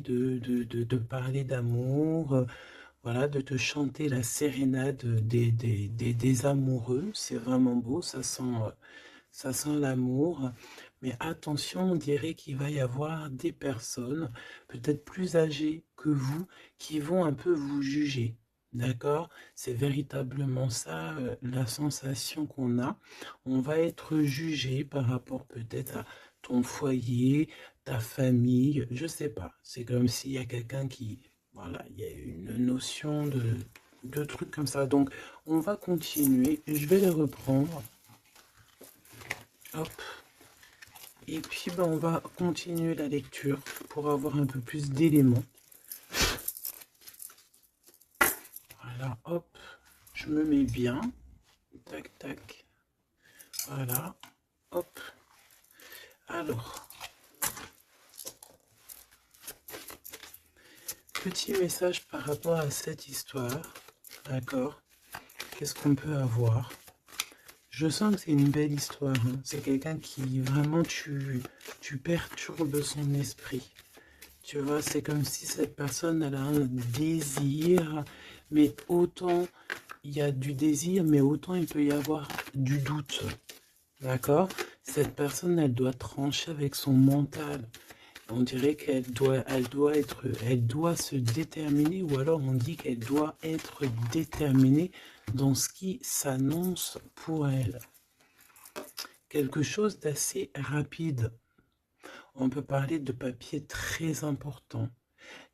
de parler d'amour, voilà, de te chanter la sérénade des amoureux. C'est vraiment beau, ça sent l'amour. Mais attention, on dirait qu'il va y avoir des personnes, peut-être plus âgées que vous, qui vont un peu vous juger. D'accord? C'est véritablement ça, la sensation qu'on a. On va être jugé par rapport peut-être à ton foyer, ta famille, je sais pas. C'est comme s'il y a quelqu'un qui, voilà, il y a une notion de trucs comme ça. Donc, on va continuer. Je vais les reprendre. Hop. Et puis, ben, on va continuer la lecture pour avoir un peu plus d'éléments. Voilà, hop. Je me mets bien. Tac, tac. Voilà. Hop. Alors, petit message par rapport à cette histoire. D'accord? Qu'est-ce qu'on peut avoir? Je sens que c'est une belle histoire. Hein. C'est quelqu'un qui vraiment tu perturbes son esprit. Tu vois, c'est comme si cette personne elle a un désir, mais autant il y a du désir, mais autant il peut y avoir du doute. D'accord? Cette personne, elle doit trancher avec son mental. On dirait elle doit se déterminer, ou alors on dit qu'elle doit être déterminée dans ce qui s'annonce pour elle. Quelque chose d'assez rapide. On peut parler de papiers très importants,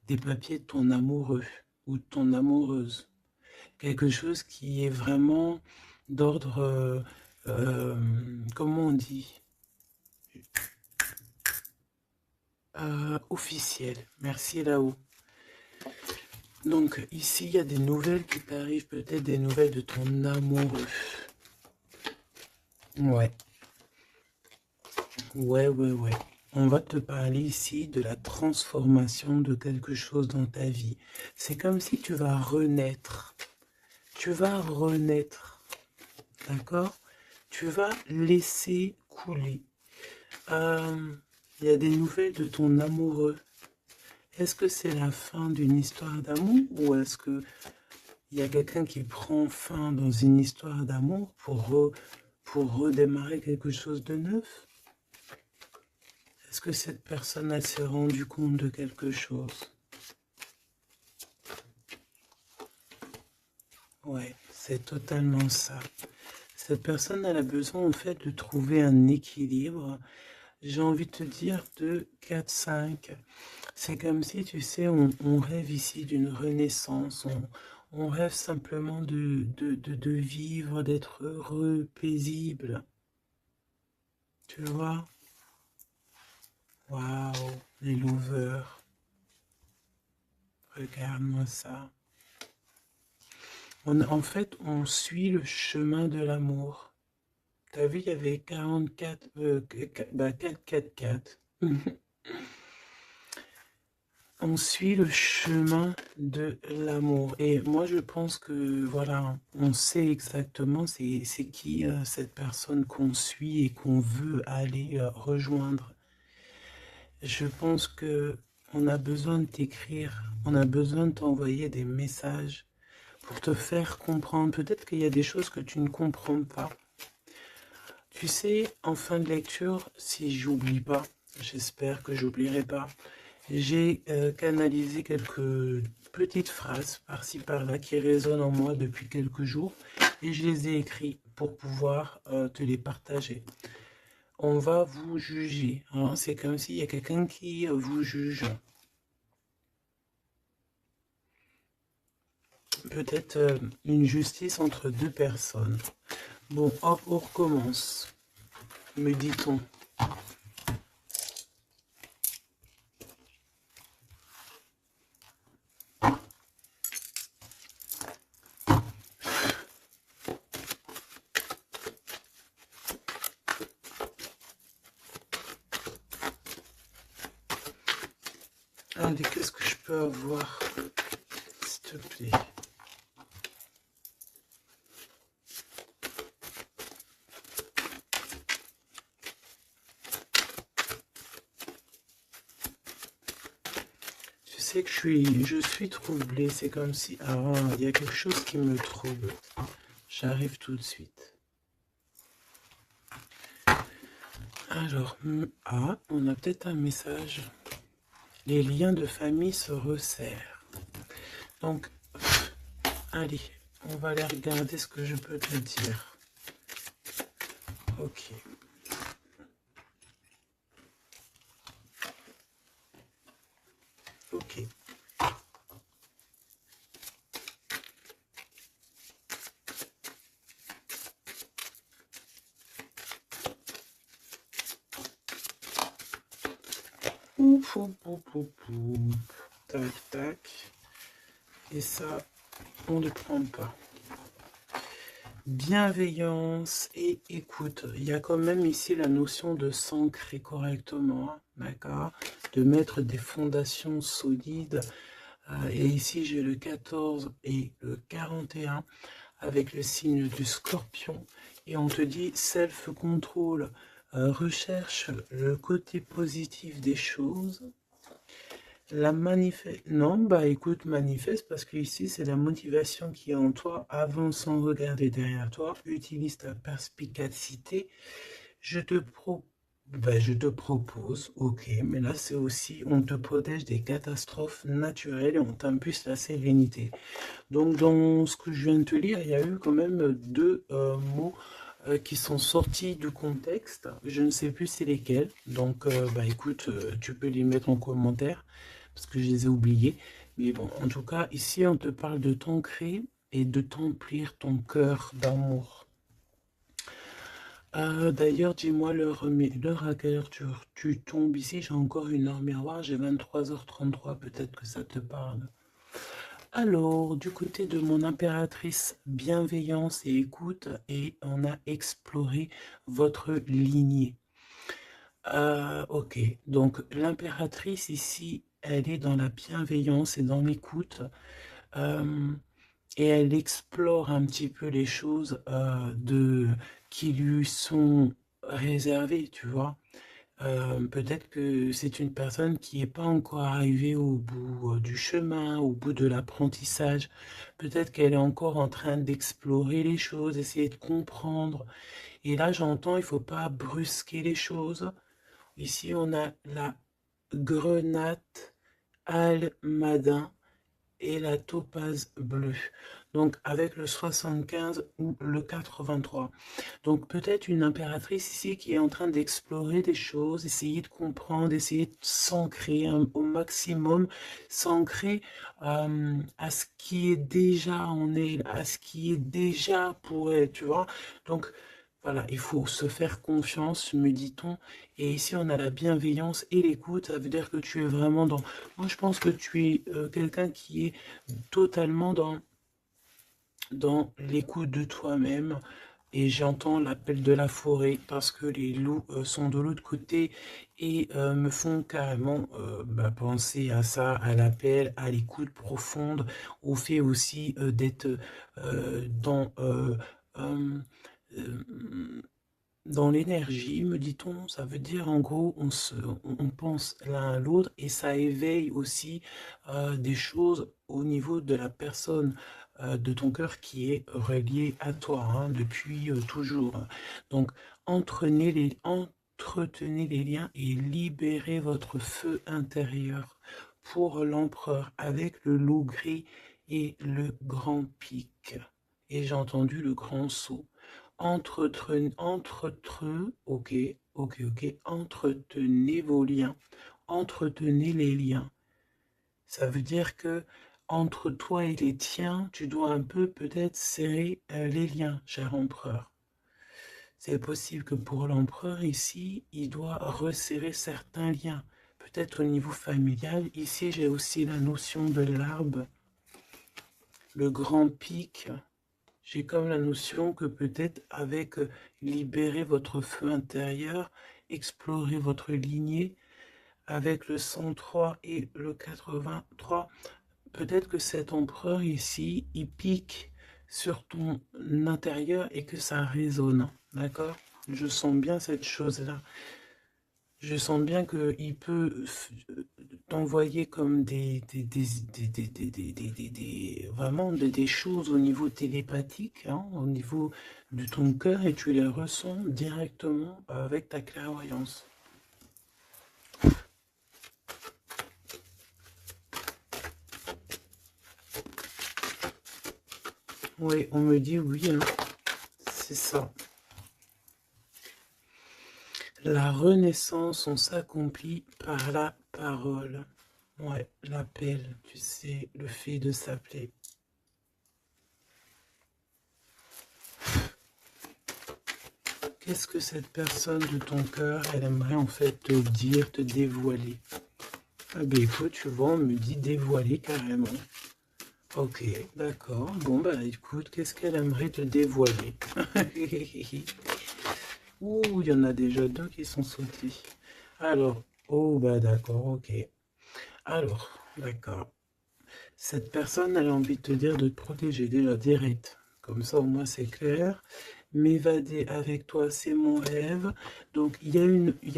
des papiers de ton amoureux ou de ton amoureuse. Quelque chose qui est vraiment d'ordre, comment on dit, officiel. Merci là-haut. Donc ici, il y a des nouvelles qui t'arrivent, peut-être des nouvelles de ton amoureux. Ouais. Ouais. On va te parler ici de la transformation de quelque chose dans ta vie. C'est comme si tu vas renaître. Tu vas renaître. D'accord? Tu vas laisser couler. Il y a des nouvelles de ton amoureux. Est-ce que c'est la fin d'une histoire d'amour ou est-ce que il y a quelqu'un qui prend fin dans une histoire d'amour pour redémarrer quelque chose de neuf? Est-ce que cette personne elle s'est rendue compte de quelque chose? Ouais, c'est totalement ça. Cette personne elle a besoin en fait de trouver un équilibre. J'ai envie de te dire de 4-5. C'est comme si, tu sais, on rêve ici d'une renaissance, on rêve simplement de vivre, d'être heureux, paisible. Tu vois? Waouh, les lovers, regarde-moi ça. En fait, on suit le chemin de l'amour. T'as vu, il y avait 44, 4. On suit le chemin de l'amour. Et moi, je pense que, voilà, on sait exactement c'est qui cette personne qu'on suit et qu'on veut aller rejoindre. Je pense que on a besoin de t'écrire, on a besoin de t'envoyer des messages pour te faire comprendre. Peut-être qu'il y a des choses que tu ne comprends pas. Tu sais, en fin de lecture, si j'oublie pas, j'espère que j'oublierai pas, j'ai canalisé quelques petites phrases par-ci par-là qui résonnent en moi depuis quelques jours et je les ai écrites pour pouvoir te les partager. On va vous juger, hein. C'est comme s'il y a quelqu'un qui vous juge. Peut-être une justice entre deux personnes. Bon, hop, on recommence, me dit-on. Allez, qu'est-ce que je peux avoir, s'il te plaît? sais que je suis troublée. C'est comme si... Ah, il y a quelque chose qui me trouble. J'arrive tout de suite. Alors, on a peut-être un message. Les liens de famille se resserrent. Donc, allez, on va aller regarder ce que je peux te dire. Ok. Ok. Ouf, ouf, ouf, ouf, ouf. Tac, tac. Et ça, on ne prend pas. Bienveillance et écoute. Il y a quand même ici la notion de s'ancrer correctement, d'accord? De mettre des fondations solides. Et ici, j'ai le 14 et le 41 avec le signe du scorpion. Et on te dit self-control. Recherche le côté positif des choses. La manifeste. Non, bah écoute, manifeste parce que ici c'est la motivation qui est en toi. Avance sans regarder derrière toi. Utilise ta perspicacité. Je te je te propose, ok, mais là c'est aussi, on te protège des catastrophes naturelles et on t'impulse la sérénité. Donc dans ce que je viens de te lire, il y a eu quand même deux mots qui sont sortis du contexte. Je ne sais plus c'est lesquels. Donc bah écoute, tu peux les mettre en commentaire parce que je les ai oubliés. Mais bon, en tout cas, ici on te parle de t'ancrer et de t'emplir ton cœur d'amour. D'ailleurs, dis-moi l'heure à quelle heure tu tombes ici. J'ai encore une heure miroir, j'ai 23h33, peut-être que ça te parle. Alors, du côté de mon impératrice, bienveillance et écoute, et on a exploré votre lignée. Ok, donc l'impératrice ici, elle est dans la bienveillance et dans l'écoute, et elle explore un petit peu les choses qui lui sont réservées, tu vois. Peut-être que c'est une personne qui n'est pas encore arrivée au bout du chemin, au bout de l'apprentissage. Peut-être qu'elle est encore en train d'explorer les choses, essayer de comprendre. Et là, j'entends, il faut pas brusquer les choses. Ici, on a la grenate almadin et la topaze bleue. Donc, avec le 75 ou le 83. Donc peut-être une impératrice ici qui est en train d'explorer des choses, essayer de comprendre, essayer de s'ancrer au maximum, s'ancrer à ce qui est déjà en elle, à ce qui est déjà pour elle, tu vois. Donc voilà, il faut se faire confiance, me dit-on. Et ici, on a la bienveillance et l'écoute. Ça veut dire que tu es vraiment dans... Moi, je pense que tu es quelqu'un qui est totalement dans l'écoute de toi-même, et j'entends l'appel de la forêt parce que les loups sont de l'autre côté et me font carrément penser à ça, à l'appel, à l'écoute profonde, au fait aussi d'être euh, euh, dans l'énergie, me dit-on. Ça veut dire en gros on pense l'un à l'autre et ça éveille aussi des choses au niveau de la personne de ton cœur qui est relié à toi hein, depuis toujours. Donc entretenez les liens et libérez votre feu intérieur pour l'empereur avec le loup gris et le grand pic. Et j'ai entendu le grand saut. Ok, ok, ok, entretenez vos liens, entretenez les liens. Ça veut dire que entre toi et les tiens, tu dois un peu peut-être serrer les liens, cher empereur. C'est possible que pour l'empereur ici, il doit resserrer certains liens. Peut-être au niveau familial. Ici, j'ai aussi la notion de l'arbre, le grand pic. J'ai comme la notion que peut-être avec libérer votre feu intérieur, explorer votre lignée, avec le 103 et le 83, peut-être que cet empereur ici, il pique sur ton intérieur et que ça résonne, d'accord? Je sens bien cette chose-là. Je sens bien qu'il peut t'envoyer comme vraiment des choses au niveau télépathique, hein, au niveau de ton cœur, et tu les ressens directement avec ta clairvoyance. Oui, on me dit oui, hein, c'est ça. La renaissance, on s'accomplit par la parole. Ouais, l'appel, tu sais, le fait de s'appeler. Qu'est-ce que cette personne de ton cœur, elle aimerait en fait te dire, te dévoiler? Ah ben écoute, tu vois, on me dit dévoiler carrément. Ok, d'accord. Bon bah écoute, qu'est-ce qu'elle aimerait te dévoiler? Ouh, il y en a déjà deux qui sont sautés. Alors, oh bah d'accord, ok. Alors, d'accord. Cette personne, elle a envie de te dire de te protéger déjà direct. Comme ça, au moins, c'est clair. M'évader avec toi, c'est mon rêve. Donc, il y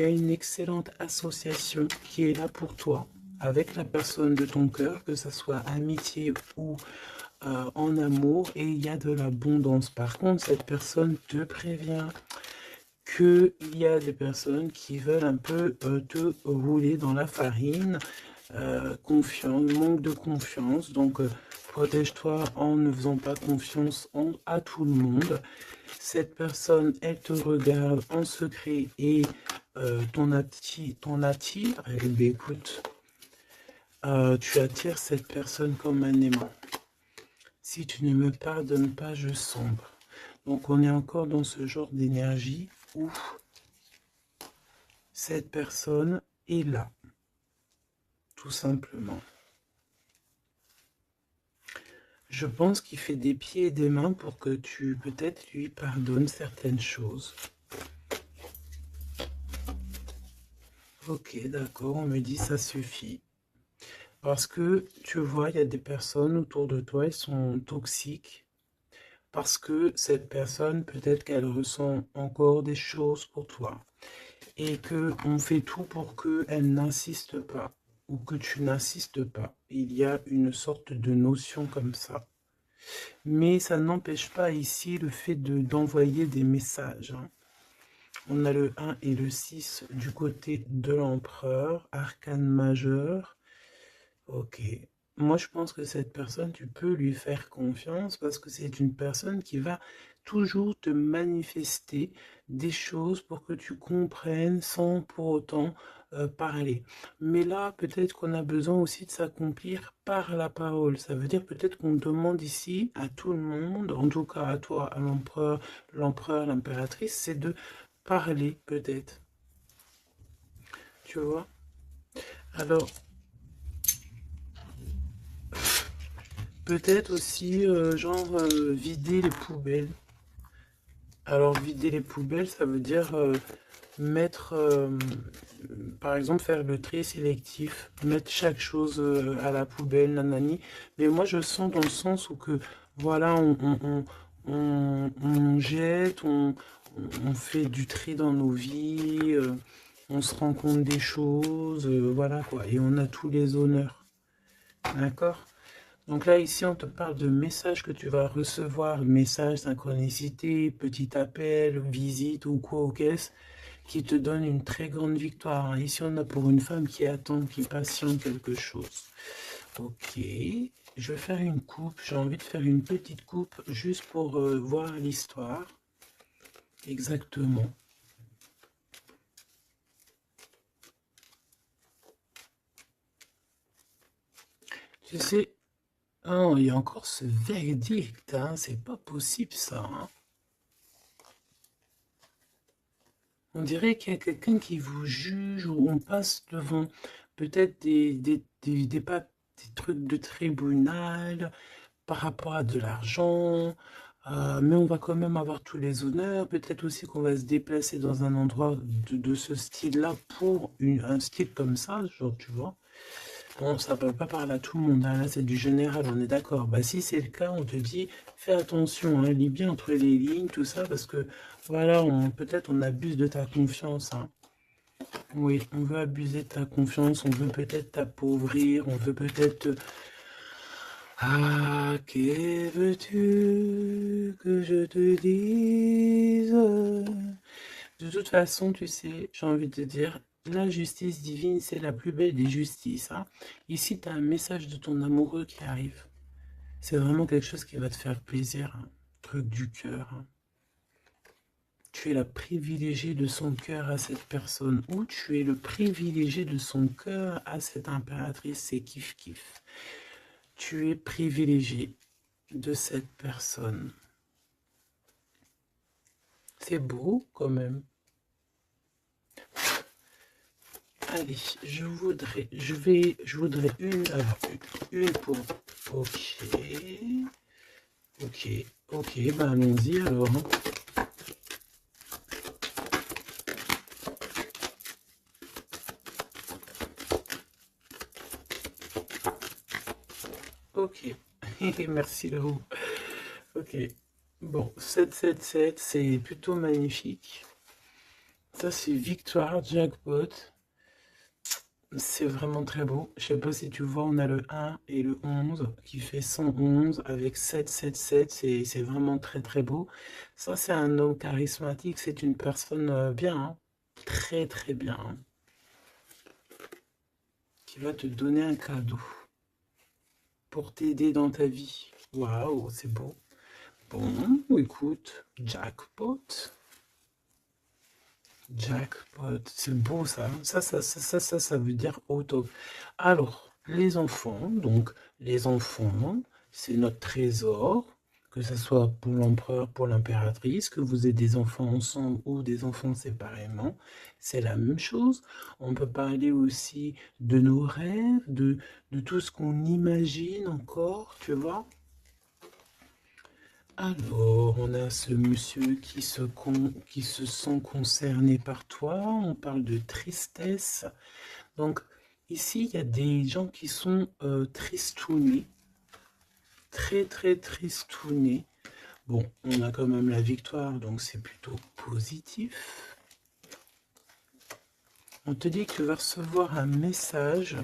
a une excellente association qui est là pour toi, avec la personne de ton cœur, que ce soit amitié ou en amour, et il y a de l'abondance. Par contre, cette personne te prévient qu'il y a des personnes qui veulent un peu te rouler dans la farine, confiance, manque de confiance, donc protège-toi en ne faisant pas confiance à tout le monde. Cette personne, elle te regarde en secret et ton attire, eh bien, écoute, tu attires cette personne comme un aimant. Si tu ne me pardonnes pas, je sombre. Donc on est encore dans ce genre d'énergie où cette personne est là, tout simplement. Je pense qu'il fait des pieds et des mains pour que tu, peut-être, lui pardonnes certaines choses. Ok, d'accord, on me dit ça suffit. Parce que, tu vois, il y a des personnes autour de toi, elles sont toxiques. Parce que cette personne, peut-être qu'elle ressent encore des choses pour toi. Et que on fait tout pour qu'elle n'insiste pas. Ou que tu n'insistes pas. Il y a une sorte de notion comme ça. Mais ça n'empêche pas ici le fait d'envoyer des messages, hein. On a le 1 et le 6 du côté de l'empereur, arcane majeur. Ok. Moi, je pense que cette personne, tu peux lui faire confiance parce que c'est une personne qui va toujours te manifester des choses pour que tu comprennes sans pour autant parler. Mais là, peut-être qu'on a besoin aussi de s'accomplir par la parole. Ça veut dire peut-être qu'on demande ici à tout le monde, en tout cas à toi, à l'empereur, l'impératrice, c'est de parler peut-être. Tu vois? Alors, peut-être aussi, genre, vider les poubelles. Alors, vider les poubelles, ça veut dire mettre, par exemple, faire le tri sélectif, mettre chaque chose à la poubelle, nanani. Mais moi, je sens dans le sens où que, voilà, on jette, on fait du tri dans nos vies, on se rend compte des choses, voilà quoi, et on a tous les honneurs. D'accord? Donc là, ici, on te parle de messages que tu vas recevoir, messages, synchronicité, petit appel, visite ou quoi au caisse, qui te donne une très grande victoire. Ici, on a pour une femme qui attend, qui patiente quelque chose. Ok, je vais faire une coupe. J'ai envie de faire une petite coupe juste pour voir l'histoire. Exactement. Tu sais, oh, il y a encore ce verdict, hein, c'est pas possible ça, hein. On dirait qu'il y a quelqu'un qui vous juge ou on passe devant peut-être des trucs de tribunal par rapport à de l'argent, mais on va quand même avoir tous les honneurs. Peut-être aussi qu'on va se déplacer dans un endroit de ce style-là pour un style comme ça, genre, tu vois. Bon, ça ne peut pas parler à tout le monde, hein. Là c'est du général, on est d'accord. Bah si c'est le cas, on te dit, fais attention, hein, lis bien entre les lignes, tout ça, parce que voilà, peut-être on abuse de ta confiance, hein. Oui, on veut abuser de ta confiance, on veut peut-être t'appauvrir, on veut peut-être... Ah, que veux-tu que je te dise? De toute façon, tu sais, j'ai envie de te dire, la justice divine, c'est la plus belle des justices, hein. Ici, tu as un message de ton amoureux qui arrive. C'est vraiment quelque chose qui va te faire plaisir, hein. Truc du cœur, hein. Tu es la privilégiée de son cœur à cette personne, ou tu es le privilégié de son cœur à cette impératrice, c'est kiff-kiff. Tu es privilégié de cette personne. C'est beau quand même. Allez, je voudrais une pour... Ok, bah allons-y alors, hein. Ok, merci Lou. Ok, bon, 777, c'est plutôt magnifique. Ça, c'est victoire, jackpot. C'est vraiment très beau. Je sais pas si tu vois, on a le 1 et le 11 qui fait 111 avec 777. C'est vraiment très très beau. Ça, c'est un homme charismatique. C'est une personne bien, hein. Très très bien, hein, qui va te donner un cadeau pour t'aider dans ta vie. Waouh, c'est beau. Bon, écoute, jackpot. Jackpot, c'est beau ça, hein. Ça veut dire au top. Alors, les enfants, donc les enfants, c'est notre trésor, que ce soit pour l'empereur, pour l'impératrice, que vous ayez des enfants ensemble ou des enfants séparément, c'est la même chose. On peut parler aussi de nos rêves, de tout ce qu'on imagine encore, tu vois. Alors, on a ce monsieur qui se sent concerné par toi. On parle de tristesse. Donc, ici, il y a des gens qui sont tristounés. Très, très tristounés. Bon, on a quand même la victoire, donc c'est plutôt positif. On te dit que tu vas recevoir un message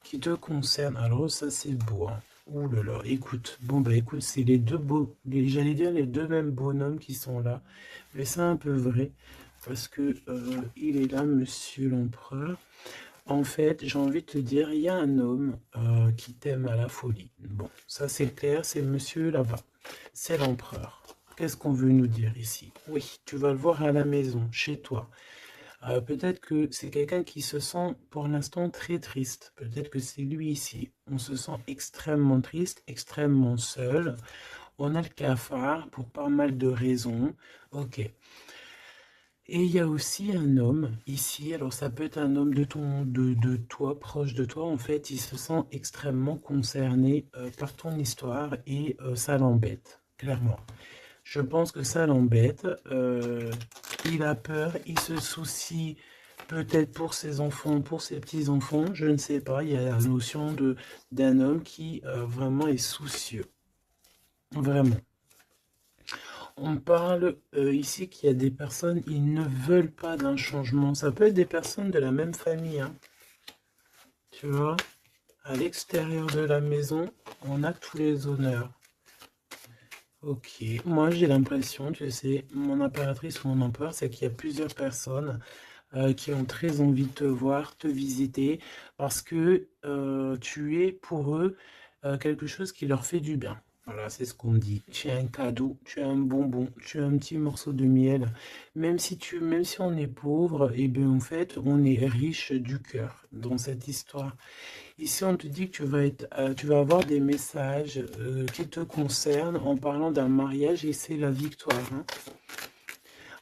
qui te concerne. Alors, ça, c'est beau, hein. Ouh là là, écoute, bon bah écoute, c'est les deux beaux, j'allais dire les deux mêmes bonhommes qui sont là, mais c'est un peu vrai, parce que il est là, monsieur l'empereur. En fait, j'ai envie de te dire, il y a un homme qui t'aime à la folie. Bon, ça c'est clair, c'est monsieur là-bas, c'est l'empereur. Qu'est-ce qu'on veut nous dire ici? Oui, tu vas le voir à la maison, chez toi. Peut-être que c'est quelqu'un qui se sent pour l'instant très triste. Peut-être que c'est lui ici. On se sent extrêmement triste, extrêmement seul. On a le cafard pour pas mal de raisons. Ok. Et il y a aussi un homme ici. Alors ça peut être un homme de toi, proche de toi. En fait, il se sent extrêmement concerné par ton histoire et ça l'embête, clairement. Je pense que ça l'embête. Il a peur, il se soucie peut-être pour ses enfants, pour ses petits-enfants, je ne sais pas. Il y a la notion d'un homme qui vraiment est soucieux. Vraiment. On parle ici qu'il y a des personnes, ils ne veulent pas d'un changement. Ça peut être des personnes de la même famille, hein. Tu vois, à l'extérieur de la maison, on a tous les honneurs. Ok, moi j'ai l'impression, tu sais, mon impératrice ou mon empereur, c'est qu'il y a plusieurs personnes qui ont très envie de te voir, te visiter, parce que tu es pour eux quelque chose qui leur fait du bien. Voilà, c'est ce qu'on dit. Tu es un cadeau, tu es un bonbon, tu es un petit morceau de miel. Même si on est pauvre, et bien en fait, on est riche du cœur dans cette histoire. Ici, on te dit que tu vas avoir des messages qui te concernent en parlant d'un mariage et c'est la victoire, hein.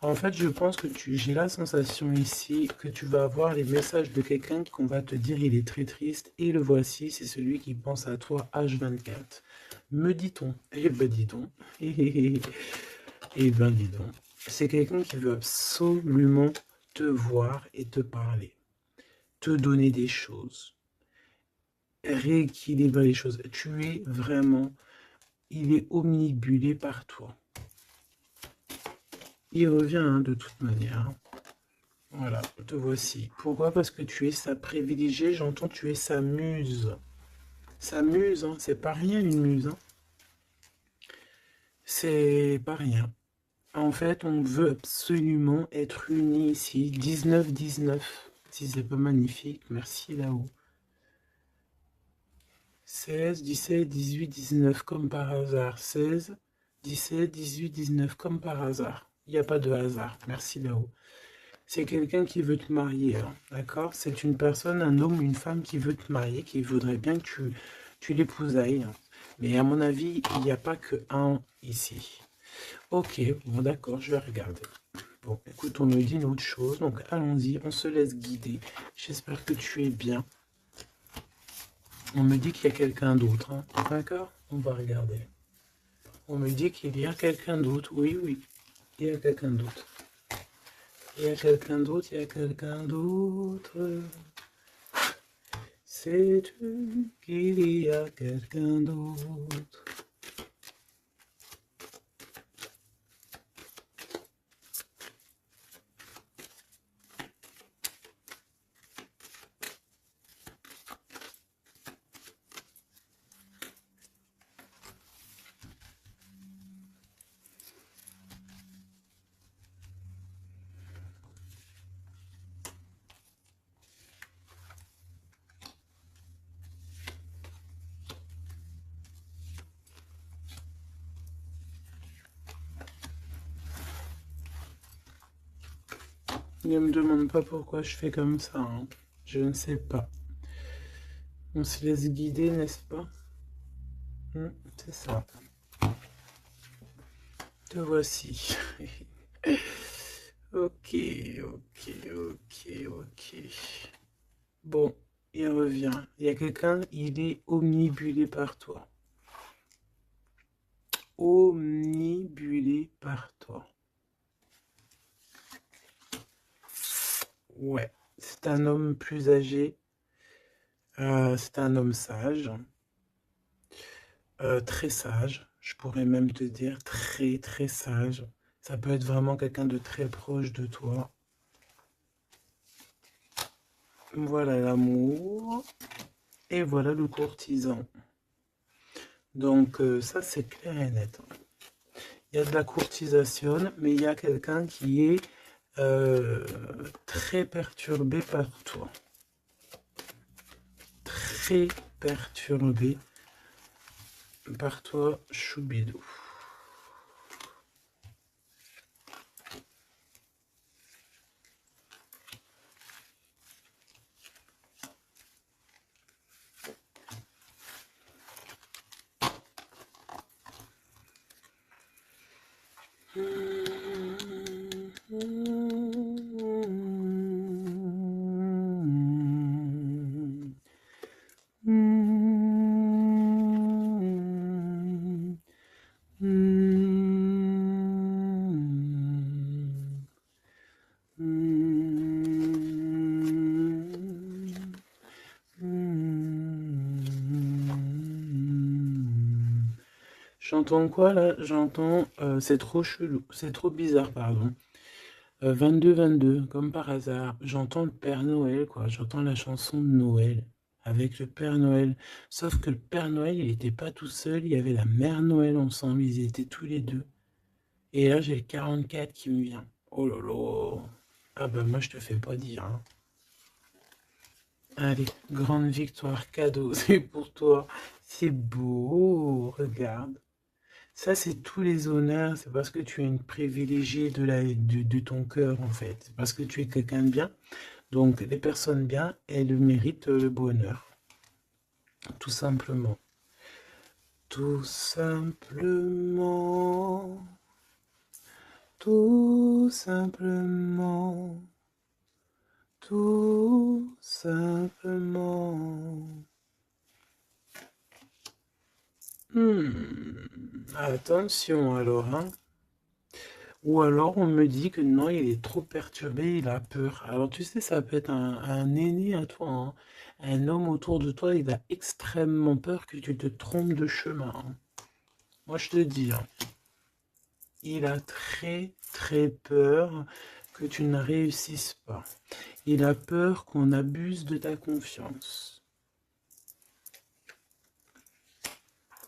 En fait, je pense que j'ai la sensation ici que tu vas avoir les messages de quelqu'un qu'on va te dire il est très triste et le voici, c'est celui qui pense à toi H24. Me dit-on. Eh ben dis donc. Eh ben dis donc. C'est quelqu'un qui veut absolument te voir et te parler, te donner des choses, rééquilibrer les choses. Tu es vraiment, il est omnibulé par toi. Il revient hein, de toute manière. Voilà, te voici. Pourquoi? Parce que tu es sa privilégiée, j'entends tu es sa muse. Sa muse, hein, c'est pas rien une muse. Hein. C'est pas rien. En fait, on veut absolument être unis ici. 19-19. Si c'est pas magnifique, merci là-haut. 16, 17, 18, 19, comme par hasard. 16, 17, 18, 19, comme par hasard. Il n'y a pas de hasard. Merci là-haut. C'est quelqu'un qui veut te marier, hein, d'accord? C'est une personne, un homme, une femme qui veut te marier, qui voudrait bien que tu l'épousailles. Hein. Mais à mon avis, il n'y a pas que un ici. Ok, bon d'accord, je vais regarder. Bon, écoute, on me dit une autre chose, donc allons-y, on se laisse guider. J'espère que tu es bien. On me dit qu'il y a quelqu'un d'autre, hein, d'accord? On va regarder. On me dit qu'il y a quelqu'un d'autre, oui, oui, il y a quelqu'un d'autre. Il y a quelqu'un d'autre, il y a quelqu'un d'autre. Sais-tu qu'il y a quelqu'un d'autre? Ne me demande pas pourquoi je fais comme ça, hein. Je ne sais pas. On se laisse guider, n'est-ce pas? C'est ça. Te voici. Ok, ok, ok, ok. Bon, il revient. Il y a quelqu'un, il est omnibulé par toi. Omnibulé par toi. Ouais, c'est un homme plus âgé. C'est un homme sage. Très sage. Je pourrais même te dire très, très sage. Ça peut être vraiment quelqu'un de très proche de toi. Voilà l'amour. Et voilà le courtisan. Donc ça, c'est clair et net. Il y a de la courtisation, mais il y a quelqu'un qui est très perturbé par toi. Très perturbé par toi, Choubidou. J'entends quoi là? J'entends c'est trop chelou, c'est trop bizarre, pardon. 22-22, comme par hasard. J'entends le Père Noël, quoi. J'entends la chanson de Noël avec le Père Noël. Sauf que le Père Noël, il n'était pas tout seul, il y avait la Mère Noël ensemble, ils étaient tous les deux. Et là, j'ai le 44 qui me vient. Oh là là. Ah bah moi, je te fais pas dire. Hein. Allez, grande victoire, cadeau, c'est pour toi. C'est beau, regarde. Ça, c'est tous les honneurs, c'est parce que tu es une privilégiée de ton cœur, en fait. C'est parce que tu es quelqu'un de bien. Donc, les personnes bien, elles méritent le bonheur. Tout simplement. Tout simplement. Tout simplement. Tout simplement. Attention alors, hein. Ou alors on me dit que non, il est trop perturbé, il a peur. Alors tu sais, ça peut être un aîné à toi, hein. Un homme autour de toi, il a extrêmement peur que tu te trompes de chemin. Hein. Moi je te dis, hein, il a très très peur que tu ne réussisses pas. Il a peur qu'on abuse de ta confiance.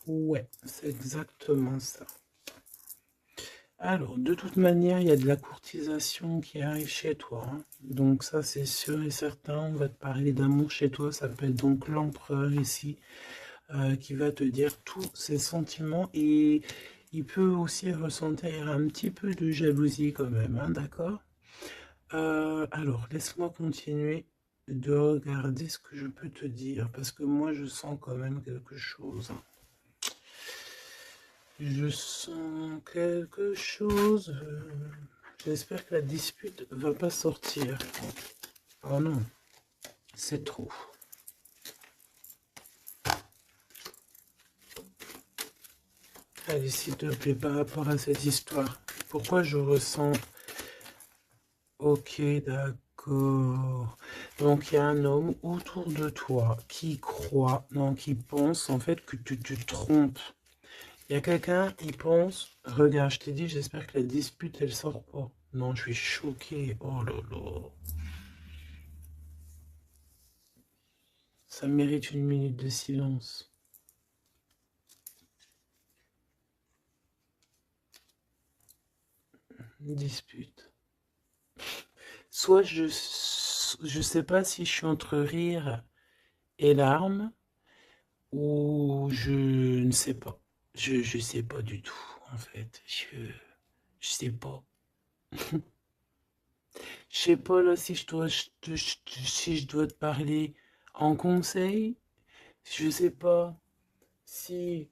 Ouais, c'est exactement ça. Alors, de toute manière, il y a de la courtisation qui arrive chez toi, hein. Donc ça, c'est sûr et certain. On va te parler d'amour chez toi. Ça s'appelle donc l'empereur ici, qui va te dire tous ses sentiments. Et il peut aussi ressentir un petit peu de jalousie quand même, hein, d'accord? Alors, laisse-moi continuer de regarder ce que je peux te dire. Parce que moi, je sens quand même quelque chose, hein. Je sens quelque chose. J'espère que la dispute va pas sortir. Oh non, c'est trop. Allez, s'il te plaît, par rapport à cette histoire, pourquoi je ressens... Ok, d'accord. Donc, il y a un homme autour de toi qui croit, non, qui pense en fait que tu te trompes. Il y a quelqu'un, il pense, regarde, je t'ai dit, j'espère que la dispute, elle sort pas. Non, je suis choqué. Oh là là. Ça mérite une minute de silence. Une dispute. Soit je sais pas si je suis entre rire et larmes, ou je ne sais pas. Je sais pas du tout, en fait. Je sais pas. Je sais pas là si si je dois te parler en conseil. Je sais pas si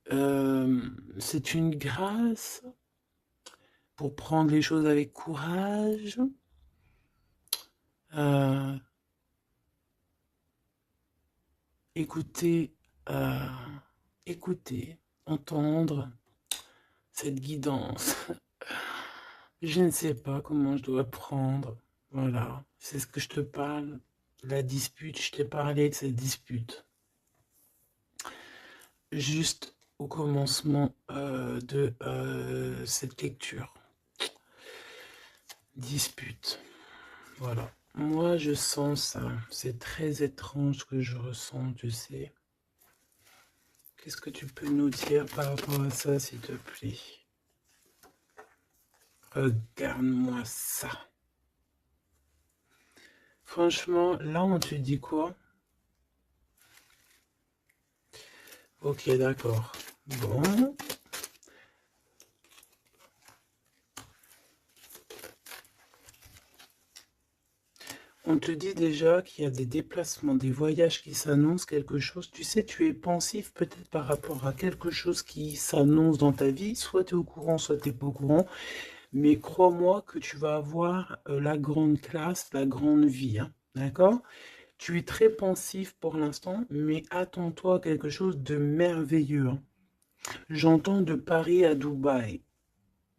c'est une grâce pour prendre les choses avec courage. Euh, écouter, euh, écouter, entendre cette guidance. Je ne sais pas comment je dois prendre. Voilà, c'est ce que je te parle. La dispute, je t'ai parlé de cette dispute. Juste au commencement de cette lecture. Dispute. Voilà. Moi, je sens ça. C'est très étrange ce que je ressens, tu sais. Qu'est-ce que tu peux nous dire par rapport à ça, s'il te plaît? Regarde-moi ça. Franchement, là, on te dit quoi? Ok, d'accord. Bon. On te dit déjà qu'il y a des déplacements, des voyages qui s'annoncent, quelque chose. Tu sais, tu es pensif peut-être par rapport à quelque chose qui s'annonce dans ta vie. Soit tu es au courant, soit tu n'es pas au courant. Mais crois-moi que tu vas avoir la grande classe, la grande vie, hein. D'accord? Tu es très pensif pour l'instant, mais attends-toi à quelque chose de merveilleux, hein. J'entends de Paris à Dubaï.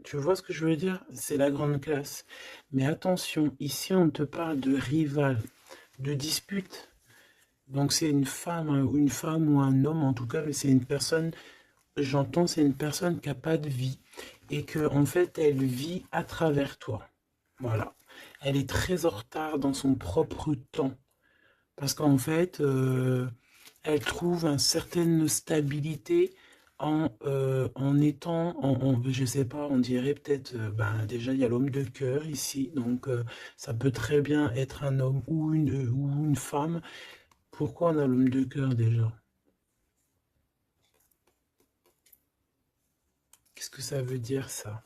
Tu vois ce que je veux dire? C'est la grande classe. Mais attention, ici on te parle de rival, de dispute. Donc c'est une femme ou un homme en tout cas, mais c'est une personne, j'entends, c'est une personne qui n'a pas de vie et que en fait elle vit à travers toi. Voilà. Elle est très en retard dans son propre temps. Parce qu'en fait, elle trouve une certaine stabilité en étant, je sais pas, on dirait peut-être, ben, déjà il y a l'homme de cœur ici, donc ça peut très bien être un homme ou une femme. Pourquoi on a l'homme de cœur déjà? Qu'est-ce que ça veut dire ça?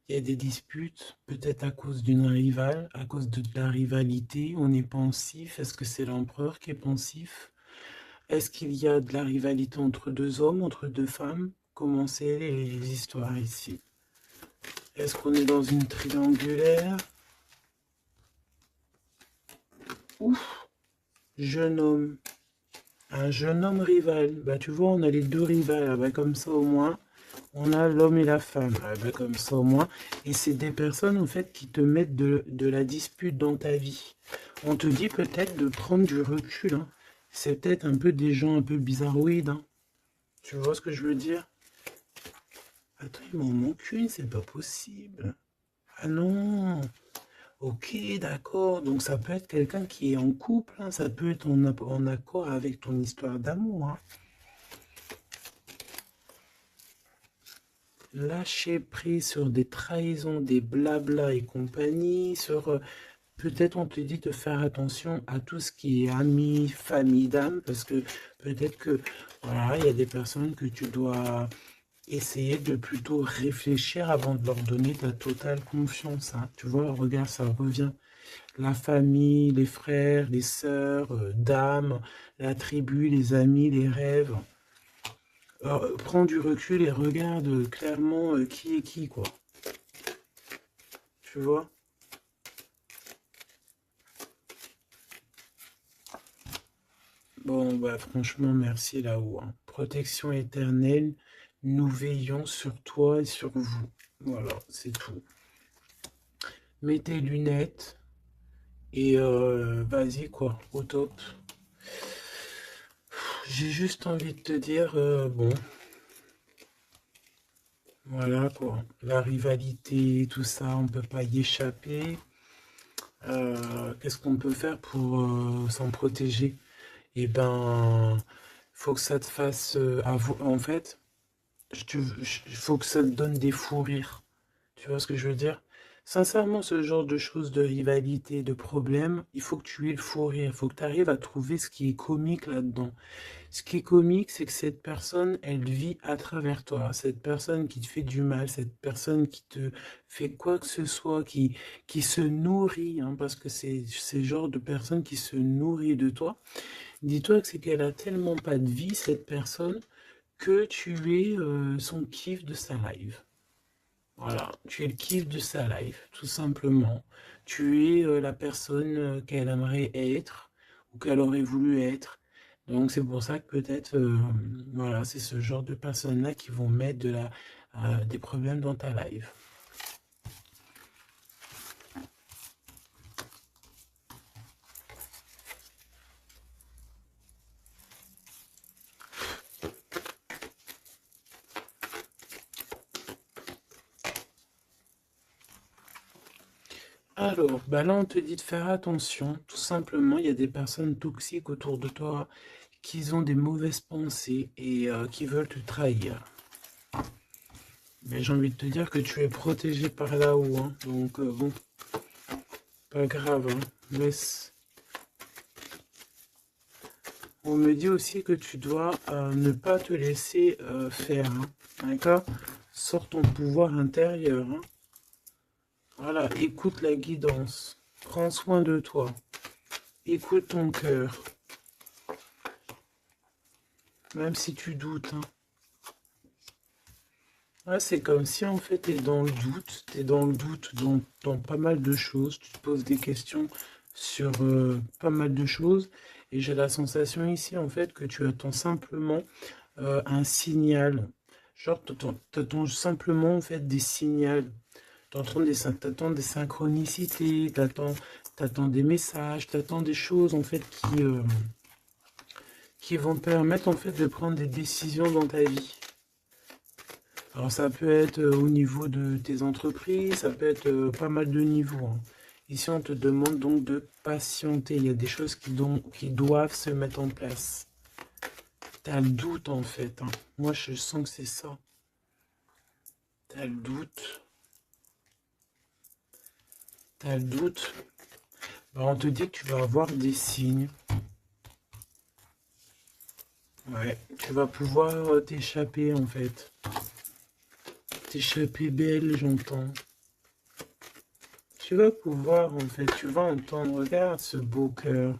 Il y a des disputes, peut-être à cause d'une rivale, à cause de la rivalité, on est pensif. Est-ce que c'est l'empereur qui est pensif? Est-ce qu'il y a de la rivalité entre deux hommes, entre deux femmes? Comment c'est les histoires ici? Est-ce qu'on est dans une triangulaire? Ouf, jeune homme. Un jeune homme rival. Bah tu vois, on a les deux rivales. Ah, bah, comme ça au moins, on a l'homme et la femme. Ah, bah, comme ça au moins. Et c'est des personnes en fait qui te mettent de la dispute dans ta vie. On te dit peut-être de prendre du recul, hein. C'est peut-être un peu des gens un peu bizarroïdes, hein. Tu vois ce que je veux dire? Attends, il m'en manque une, c'est pas possible. Ah non. Ok, d'accord. Donc ça peut être quelqu'un qui est en couple, hein. Ça peut être en accord avec ton histoire d'amour, hein. Lâcher prise sur des trahisons, des blabla et compagnie, sur peut-être on te dit de faire attention à tout ce qui est amis, famille d'âme, parce que peut-être que voilà, il y a des personnes que tu dois essayer de plutôt réfléchir avant de leur donner ta totale confiance, hein. Tu vois, regarde, ça revient. La famille, les frères, les sœurs, d'âme, la tribu, les amis, les rêves. Prends du recul et regarde clairement qui est qui, quoi. Tu vois? Bon, bah franchement, merci là-haut, hein. Protection éternelle, nous veillons sur toi et sur vous. Voilà, c'est tout. Mets tes lunettes et vas-y, quoi, au top. J'ai juste envie de te dire, bon, voilà, quoi. La rivalité, tout ça, on peut pas y échapper. Qu'est-ce qu'on peut faire pour s'en protéger? Eh ben, faut que ça te fasse en fait, il faut que ça te donne des fous rires. Tu vois ce que je veux dire? Sincèrement, ce genre de choses, de rivalité, de problèmes, il faut que tu aies le fou rire. Il faut que tu arrives à trouver ce qui est comique là-dedans. Ce qui est comique, c'est que cette personne, elle vit à travers toi. Cette personne qui te fait du mal, cette personne qui te fait quoi que ce soit, qui se nourrit, hein, parce que c'est le genre de personne qui se nourrit de toi. Dis-toi que c'est qu'elle a tellement pas de vie, cette personne, que tu es son kiff de sa life. Voilà, tu es le kiff de sa life, tout simplement. Tu es la personne qu'elle aimerait être ou qu'elle aurait voulu être. Donc c'est pour ça que peut-être, voilà, c'est ce genre de personnes-là qui vont mettre des problèmes dans ta life. Alors, bah là, on te dit de faire attention. Tout simplement, il y a des personnes toxiques autour de toi qui ont des mauvaises pensées et qui veulent te trahir. Mais j'ai envie de te dire que tu es protégé par là-haut, hein. Donc, bon, pas grave, hein. Laisse. On me dit aussi que tu dois ne pas te laisser faire, hein. D'accord? Sors ton pouvoir intérieur, hein. Voilà, écoute la guidance. Prends soin de toi. Écoute ton cœur. Même si tu doutes, hein. Ouais, c'est comme si en fait tu es dans le doute. Tu es dans le doute dans pas mal de choses. Tu te poses des questions sur pas mal de choses. Et j'ai la sensation ici en fait que tu attends simplement un signal. Genre, t'attends simplement en fait des signaux. T'attends des synchronicités, t'attends des messages, t'attends des choses en fait qui vont te permettre en fait de prendre des décisions dans ta vie. Alors ça peut être au niveau de tes entreprises, ça peut être pas mal de niveaux, hein. Ici on te demande donc de patienter. Il y a des choses qui doivent se mettre en place. T'as le doute en fait, hein. Moi je sens que c'est ça. T'as le doute. T'as le doute. Bah, on te dit que tu vas avoir des signes. Ouais, tu vas pouvoir t'échapper en fait. T'échapper belle, j'entends. Tu vas pouvoir en fait, tu vas entendre, regarde ce beau cœur.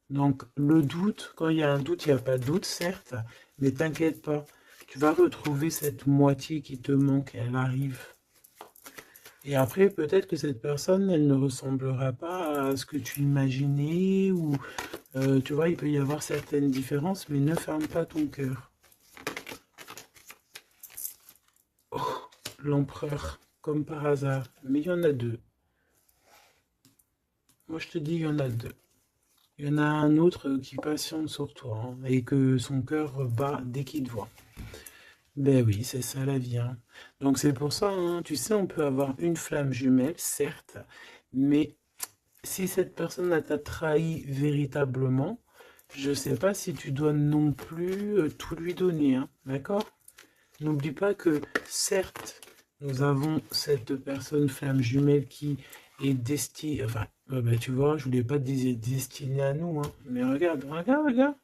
Donc le doute, quand il y a un doute, il n'y a pas de doute, certes, mais t'inquiète pas. Tu vas retrouver cette moitié qui te manque, elle arrive. Et après, peut-être que cette personne, elle ne ressemblera pas à ce que tu imaginais, ou tu vois, il peut y avoir certaines différences, mais ne ferme pas ton cœur. Oh, l'empereur, comme par hasard. Mais il y en a deux. Moi, je te dis, il y en a deux. Il y en a un autre qui patiente sur toi, hein, et que son cœur bat dès qu'il te voit. Ben oui, c'est ça la vie, hein. Donc c'est pour ça, hein, tu sais, on peut avoir une flamme jumelle, certes, mais si cette personne t'a trahi véritablement, je sais pas si tu dois non plus tout lui donner, hein, d'accord? N'oublie pas que, certes, nous avons cette personne flamme jumelle qui est destinée, enfin, bah, tu vois, je voulais pas dire destinée à nous, hein, mais regarde, regarde, regarde.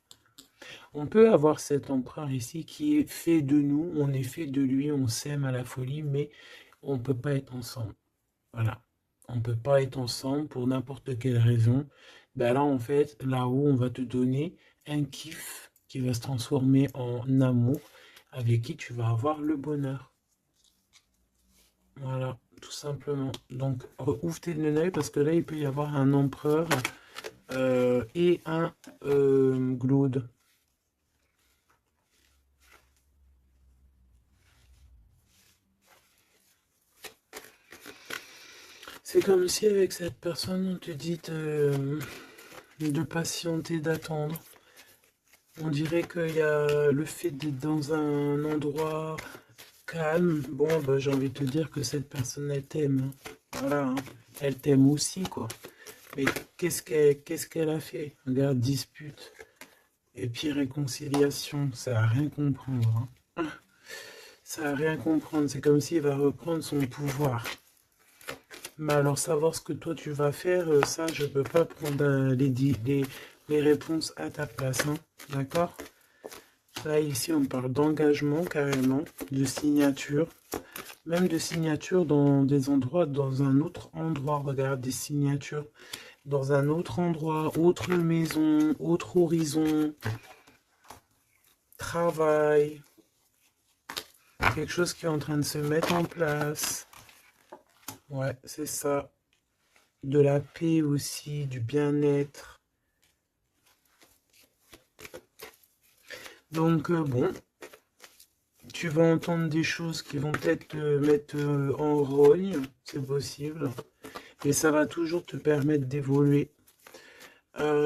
On peut avoir cet empereur ici qui est fait de nous, on est fait de lui, on s'aime à la folie, mais on ne peut pas être ensemble. Voilà. On ne peut pas être ensemble pour n'importe quelle raison. Ben là, en fait, là-haut, on va te donner un kiff qui va se transformer en amour avec qui tu vas avoir le bonheur. Voilà, tout simplement. Donc, ouvre tes œil parce que là, il peut y avoir un empereur et un Glaude. C'est comme si avec cette personne, on te dit de patienter, d'attendre. On dirait qu'il y a le fait d'être dans un endroit calme. Bon, bah, j'ai envie de te dire que cette personne, elle t'aime, hein. Voilà, hein. Elle t'aime aussi, quoi. Mais qu'est-ce qu'elle a fait? Regarde, dispute. Et puis réconciliation, ça n'a rien comprendre, hein. Ça n'a rien comprendre. C'est comme s'il va reprendre son pouvoir. Mais alors, savoir ce que toi tu vas faire, ça, je peux pas prendre les réponses à ta place, hein. D'accord? Là, ici, on parle d'engagement carrément, de signature, même de signature dans des endroits, dans un autre endroit. Regarde, des signatures dans un autre endroit, autre maison, autre horizon, travail, quelque chose qui est en train de se mettre en place. Ouais, c'est ça. De la paix aussi, du bien-être. Donc, bon, tu vas entendre des choses qui vont peut-être te mettre en rogne, c'est possible. Mais ça va toujours te permettre d'évoluer.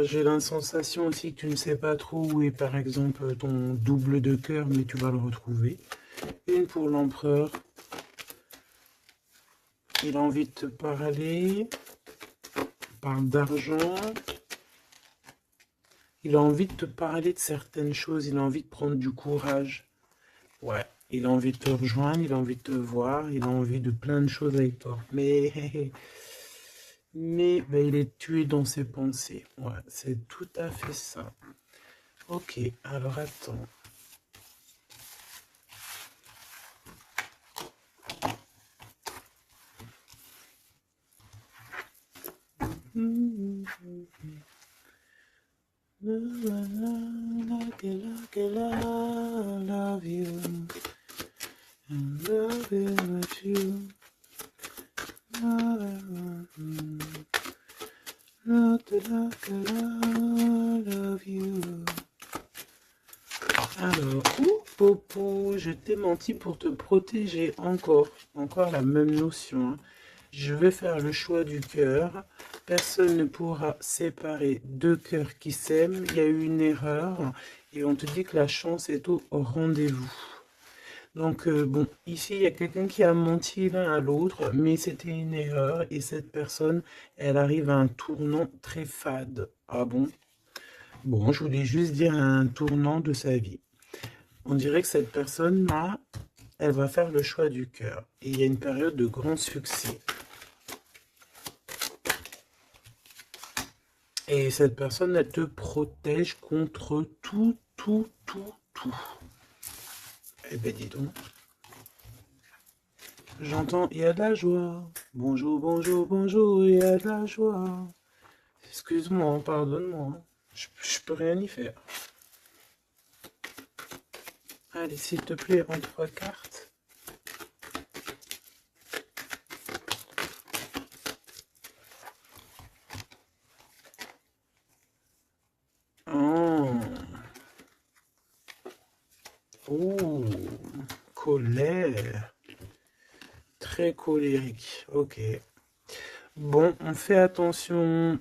J'ai la sensation aussi que tu ne sais pas trop où est par exemple ton double de cœur, mais tu vas le retrouver. Une pour l'empereur. Il a envie de te parler. Il parle d'argent. Il a envie de te parler de certaines choses. Il a envie de prendre du courage. Ouais. Il a envie de te rejoindre. Il a envie de te voir. Il a envie de plein de choses avec toi. Mais ben, il est tué dans ses pensées. Ouais, c'est tout à fait ça. Ok, alors attends. Love you. And love with you. Love you. Alors, Popo, je t'ai menti pour te protéger encore la même notion, hein. Je vais faire le choix du cœur. Personne ne pourra séparer deux cœurs qui s'aiment. Il y a eu une erreur et on te dit que la chance est au rendez-vous. Donc, bon, ici, il y a quelqu'un qui a menti l'un à l'autre, mais c'était une erreur et cette personne, elle arrive à un tournant très fade. Ah bon? Bon, je voulais juste dire un tournant de sa vie. On dirait que cette personne-là, elle va faire le choix du cœur. Et il y a une période de grand succès. Et cette personne, elle te protège contre tout, tout, tout, tout. Eh ben dis donc. J'entends, il y a de la joie. Bonjour, bonjour, bonjour, il y a de la joie. Excuse-moi, pardonne-moi. Je peux rien y faire. Allez, s'il te plaît, en 3 cartes. Oh. Oh. Colère. Très colérique. Ok. Bon, on fait attention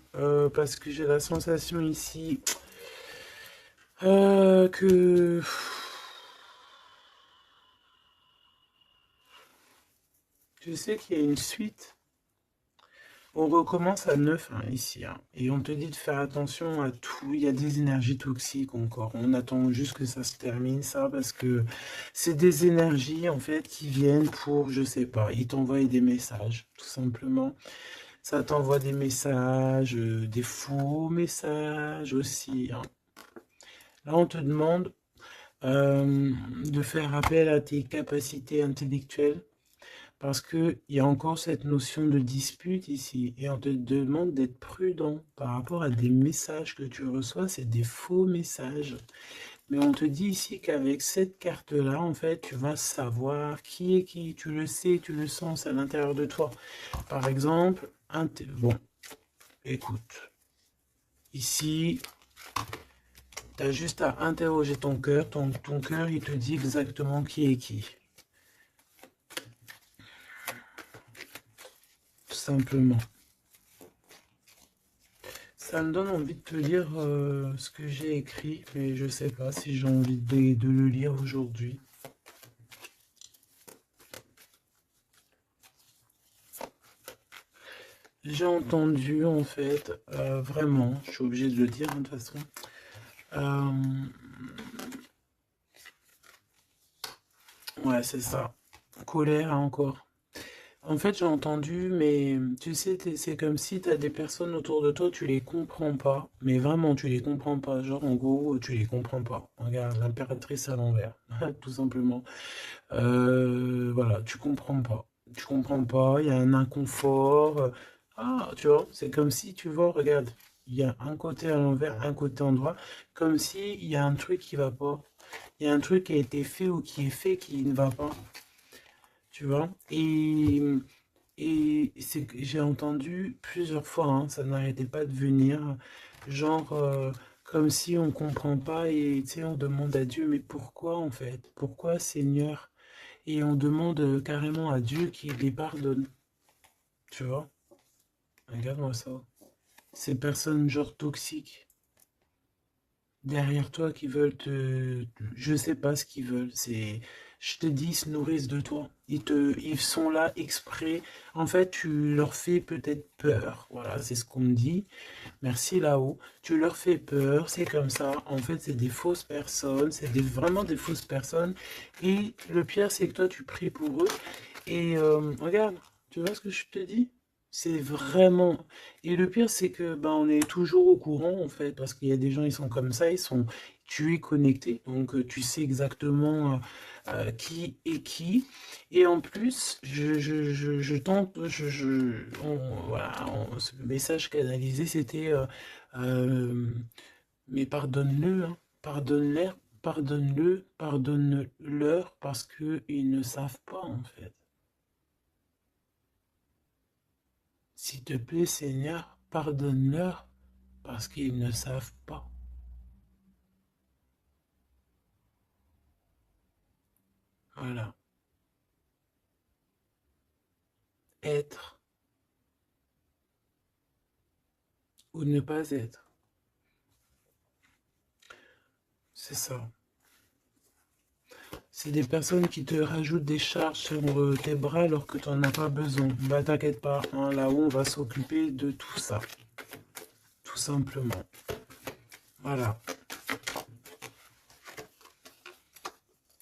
parce que j'ai la sensation ici que tu sais qu'il y a une suite. On recommence à neuf hein, ici, hein, et on te dit de faire attention à tout. Il y a des énergies toxiques encore. On attend juste que ça se termine, ça, parce que c'est des énergies, en fait, qui viennent pour, je sais pas, ils t'envoient des messages, tout simplement. Ça t'envoie des messages, des faux messages aussi, hein. Là, on te demande de faire appel à tes capacités intellectuelles. Parce qu'il y a encore cette notion de dispute ici. Et on te demande d'être prudent par rapport à des messages que tu reçois. C'est des faux messages. Mais on te dit ici qu'avec cette carte-là, en fait, tu vas savoir qui est qui. Tu le sais, tu le sens à l'intérieur de toi. Par exemple, bon, écoute. Ici, tu as juste à interroger ton cœur. Ton cœur, il te dit exactement qui est qui. Tout simplement. Ça me donne envie de te lire ce que j'ai écrit, mais je sais pas si j'ai envie de le lire aujourd'hui. J'ai entendu, en fait, vraiment, je suis obligé de le dire, hein, de toute façon, ouais, c'est ça, colère encore. En fait, j'ai entendu, mais tu sais, c'est comme si tu as des personnes autour de toi, tu les comprends pas. Mais vraiment, tu les comprends pas. Genre, en gros, tu les comprends pas. Regarde, l'impératrice à l'envers, tout simplement. Voilà, tu comprends pas. Tu comprends pas, il y a un inconfort. Ah, tu vois, c'est comme si, tu vois, regarde, il y a un côté à l'envers, un côté en droit, comme si il y a un truc qui va pas. Il y a un truc qui a été fait ou qui est fait qui ne va pas. Tu vois? Et c'est que j'ai entendu plusieurs fois, hein, ça n'arrêtait pas de venir, genre comme si on comprend pas et tu sais, on demande à Dieu, mais pourquoi en fait? Pourquoi Seigneur? Et on demande carrément à Dieu qu'il les pardonne. Tu vois? Regarde-moi ça. Ces personnes genre toxiques derrière toi qui veulent te... Je sais pas ce qu'ils veulent. C'est... Je te dis, ils se nourrissent de toi. Ils sont là exprès. En fait, tu leur fais peut-être peur. Voilà, c'est ce qu'on me dit. Merci là-haut. Tu leur fais peur. C'est comme ça. En fait, c'est des fausses personnes. Vraiment des fausses personnes. Et le pire, c'est que toi, tu pries pour eux. Et regarde, tu vois ce que je te dis? C'est vraiment... Et le pire, c'est que ben, on est toujours au courant, en fait, parce qu'il y a des gens, ils sont comme ça, tu es connecté, donc tu sais exactement qui est qui. Et en plus, je tente, voilà, ce message canalisé, c'était, euh, mais pardonne-le, hein, pardonne-leur, parce qu'ils ne savent pas, en fait. S'il te plaît, Seigneur, pardonne-leur parce qu'ils ne savent pas. Voilà. Être ou ne pas être. C'est ça. C'est des personnes qui te rajoutent des charges sur tes bras alors que tu n'en as pas besoin. Bah t'inquiète pas, hein, là-haut on va s'occuper de tout ça. Tout simplement. Voilà.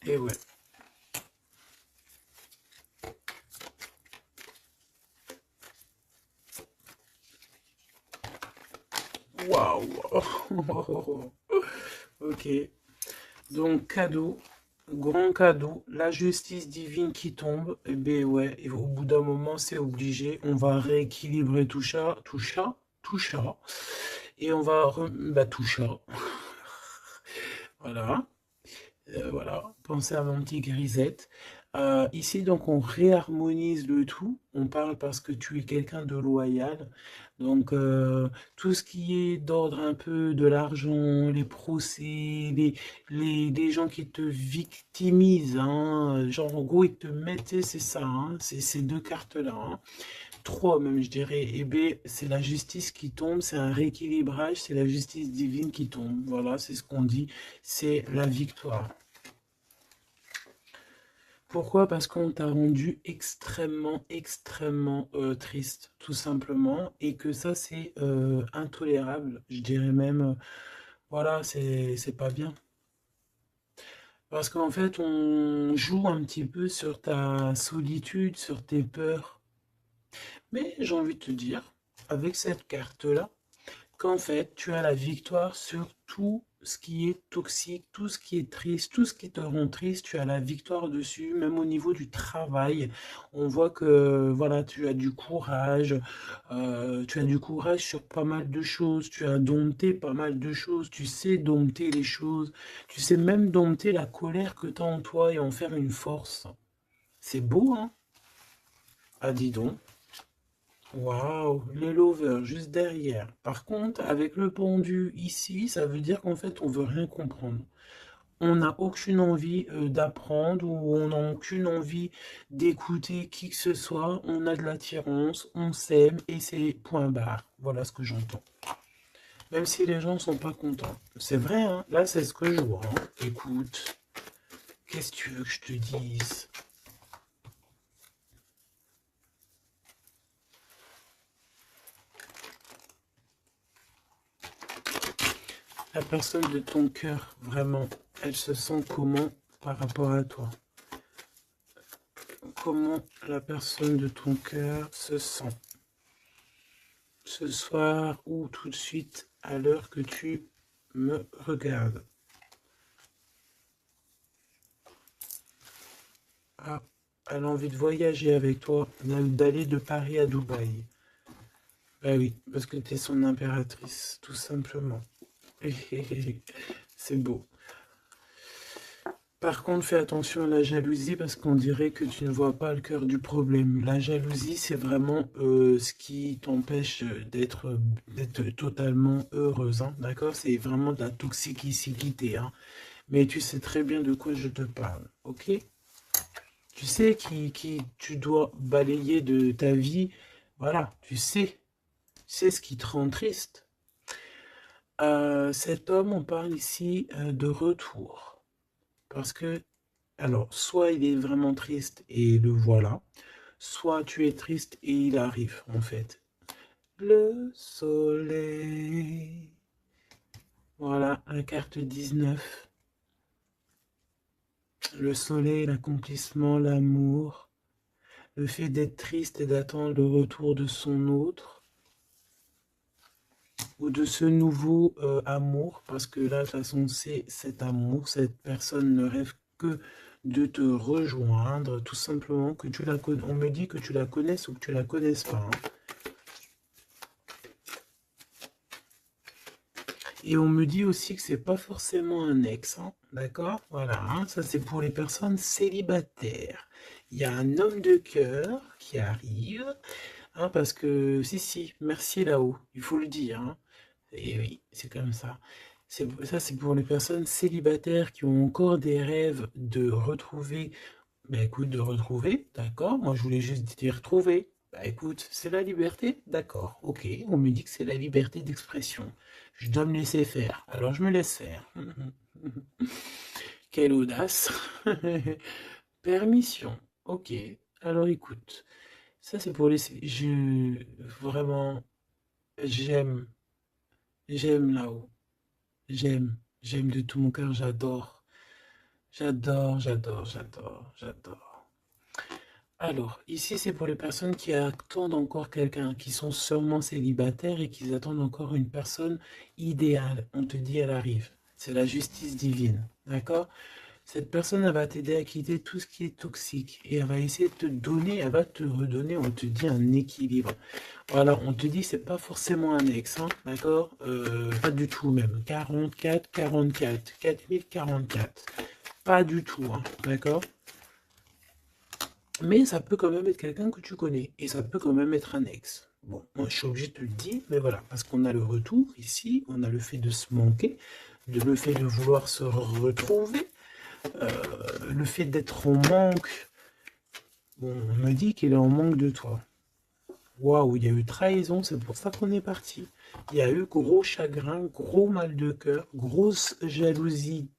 Et ouais. Waouh. Ok. Donc cadeau. Grand cadeau, la justice divine qui tombe, et ben ouais, et au bout d'un moment, c'est obligé, on va rééquilibrer tout ça, et on va, tout ça, voilà, voilà, pensez à mon petit grisette. Ici, donc, on réharmonise le tout. On parle parce que tu es quelqu'un de loyal. Donc, tout ce qui est d'ordre un peu de l'argent, les procès, les gens qui te victimisent, hein, genre, en gros, ils te mettent, c'est ça, hein, c'est ces deux cartes-là, hein. Trois même, je dirais. Et B, c'est la justice qui tombe, c'est un rééquilibrage, c'est la justice divine qui tombe. Voilà, c'est ce qu'on dit, c'est la victoire. Pourquoi? Parce qu'on t'a rendu extrêmement, extrêmement triste, tout simplement, et que ça, c'est intolérable. Je dirais même, voilà, c'est pas bien. Parce qu'en fait, on joue un petit peu sur ta solitude, sur tes peurs. Mais j'ai envie de te dire, avec cette carte-là, qu'en fait, tu as la victoire sur tout ce qui est toxique, tout ce qui est triste, tout ce qui te rend triste, tu as la victoire dessus, même au niveau du travail. On voit que voilà, tu as du courage sur pas mal de choses, tu as dompté pas mal de choses, tu sais dompter les choses, tu sais même dompter la colère que tu as en toi et en faire une force. C'est beau, hein? Ah, dis donc. Waouh, les lovers juste derrière. Par contre, avec le pendu ici, ça veut dire qu'en fait, on veut rien comprendre. On n'a aucune envie d'apprendre ou on n'a aucune envie d'écouter qui que ce soit. On a de l'attirance, on s'aime et c'est point barre. Voilà ce que j'entends. Même si les gens sont pas contents. C'est vrai, hein. Là, c'est ce que je vois, hein. Écoute, qu'est-ce que tu veux que je te dise? La personne de ton cœur, vraiment, elle se sent comment par rapport à toi? Comment la personne de ton cœur se sent ce soir ou tout de suite à l'heure que tu me regardes? Ah, elle a envie de voyager avec toi, d'aller de Paris à Dubaï. Bah oui, parce que tu es son impératrice, tout simplement. C'est beau. Par contre, fais attention à la jalousie parce qu'on dirait que tu ne vois pas le cœur du problème. La jalousie, c'est vraiment ce qui t'empêche d'être totalement heureuse, hein, d'accord? C'est vraiment de la toxicité, hein. Mais tu sais très bien de quoi je te parle, ok? Tu sais qui tu dois balayer de ta vie. Voilà, tu sais ce qui te rend triste. Cet homme, on parle ici de retour. Parce que alors, soit il est vraiment triste et le voilà, soit tu es triste et il arrive, en fait. Le soleil. Voilà, la carte 19. Le soleil, l'accomplissement, l'amour, le fait d'être triste et d'attendre le retour de son autre, ou de ce nouveau amour, parce que là, de toute façon, c'est cet amour, cette personne ne rêve que de te rejoindre, tout simplement, que tu la connais. On me dit que tu la connaisses ou que tu la connaisses pas, hein. Et on me dit aussi que c'est pas forcément un ex, hein, d'accord? Voilà, hein, ça c'est pour les personnes célibataires. Il y a un homme de cœur qui arrive, hein, parce que, si, merci là-haut, il faut le dire, hein. Et oui, c'est comme ça. Ça, c'est pour les personnes célibataires qui ont encore des rêves de retrouver. Ben écoute, de retrouver, d'accord. Moi, je voulais juste dire retrouver. Bah écoute, c'est la liberté, d'accord. Ok, on me dit que c'est la liberté d'expression. Je dois me laisser faire. Alors je me laisse faire. Quelle audace. Permission. Ok. Alors écoute, ça c'est pour les. Vraiment, j'aime, j'aime là-haut. J'aime de tout mon cœur, j'adore. J'adore. Alors, ici, c'est pour les personnes qui attendent encore quelqu'un, qui sont sûrement célibataires et qui attendent encore une personne idéale. On te dit, elle arrive. C'est la justice divine, d'accord? Cette personne, elle va t'aider à quitter tout ce qui est toxique et elle va essayer de te donner, elle va te redonner, on te dit, un équilibre. Voilà, on te dit, c'est pas forcément un ex, hein, d'accord? Pas du tout même. 44, 44, 4044. Pas du tout, hein, d'accord? Mais ça peut quand même être quelqu'un que tu connais. Et ça peut quand même être un ex. Bon, moi je suis obligé de te le dire, mais voilà. Parce qu'on a le retour ici, on a le fait de se manquer, le fait de vouloir se retrouver, euh, le fait d'être en manque. Bon, on me dit qu'il est en manque de toi. Waouh, il y a eu trahison, c'est pour ça qu'on est parti. Il y a eu gros chagrin, gros mal de cœur, grosse jalousie,